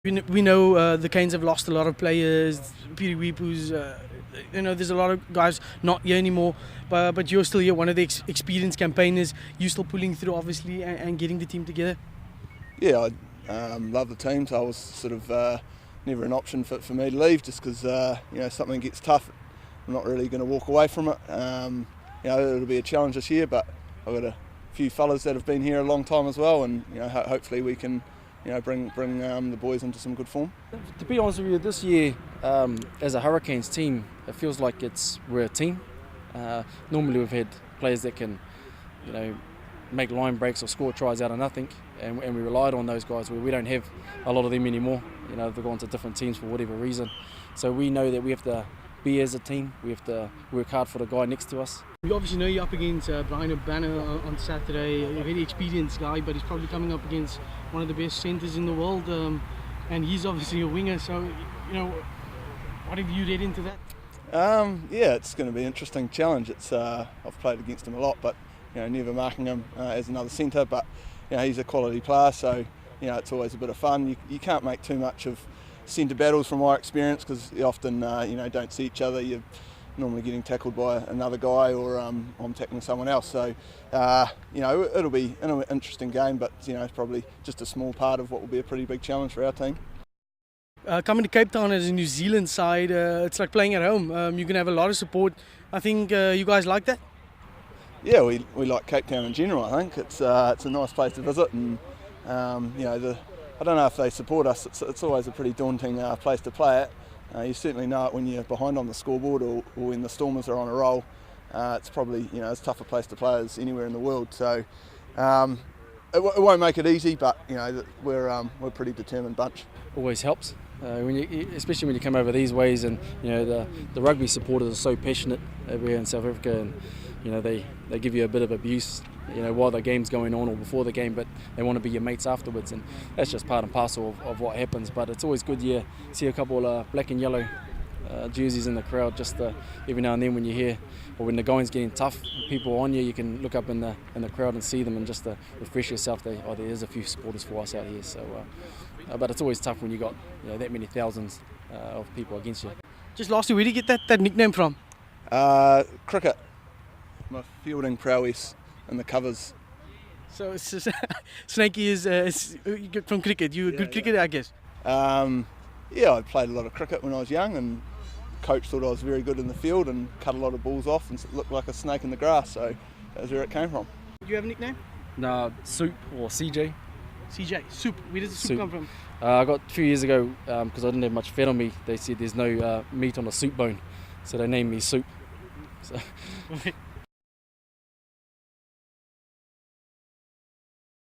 We know the Canes have lost a lot of players. Peter Weepu's, there's a lot of guys not here anymore. But you're still here, one of the experienced campaigners. You're still pulling through, obviously, and getting the team together. Yeah, I love the team, so I was sort of never an option for me to leave, just because something gets tough. I'm not really going to walk away from it. It'll be a challenge this year, but I've got a few fellas that have been here a long time as well, and hopefully we can bring the boys into some good form. To be honest with you, this year as a Hurricanes team, it feels like we're a team. Normally we've had players that can make line breaks or score tries out of nothing, and we relied on those guys. We don't have a lot of them anymore. They've gone to different teams for whatever reason. So we know that we have to be as a team. We have to work hard for the guy next to us. You obviously know you're up against Bryan Habana on Saturday, a very experienced guy, but he's probably coming up against one of the best centres in the world, and he's obviously a winger. So, what have you read into that? It's going to be an interesting challenge. I've played against him a lot, but never marking him as another centre. But he's a quality player, so it's always a bit of fun. You can't make too much of centre battles from my experience, because you often don't see each other. You're normally getting tackled by another guy, or I'm tackling someone else. So it'll be an interesting game, but it's probably just a small part of what will be a pretty big challenge for our team. Coming to Cape Town as a New Zealand side, it's like playing at home. You can have a lot of support. I think you guys like that? Yeah, we like Cape Town in general. I think it's a nice place to visit, and I don't know if they support us. It's always a pretty daunting place to play at. You certainly know it when you're behind on the scoreboard, or when the Stormers are on a roll. It's probably as tough a place to play as anywhere in the world. So it won't make it easy, but we're a pretty determined bunch. Always helps. Especially when you come over these ways, and the rugby supporters are so passionate over here in South Africa, and they give you a bit of abuse while the game's going on or before the game, but they want to be your mates afterwards, and that's just part and parcel of what happens. But it's always good to see a couple of black and yellow jerseys in the crowd, just every now and then when you hear, or when the going's getting tough, people on you can look up in the crowd and see them, and just to refresh yourself, there is a few supporters for us out here. So but it's always tough when you got that many thousands of people against you. Just lastly, where did you get that nickname from? Cricket. My fielding prowess in the covers. So Snakey is from cricket. You're a good cricketer, I guess. I played a lot of cricket when I was young, and coach thought I was very good in the field and cut a lot of balls off and looked like a snake in the grass. So that's where it came from. Do you have a nickname? No, Soup or CJ. CJ, Soup. Where does the soup come from? I got a few years ago, because I didn't have much fat on me. They said there's no meat on the soup bone, so they named me Soup. So.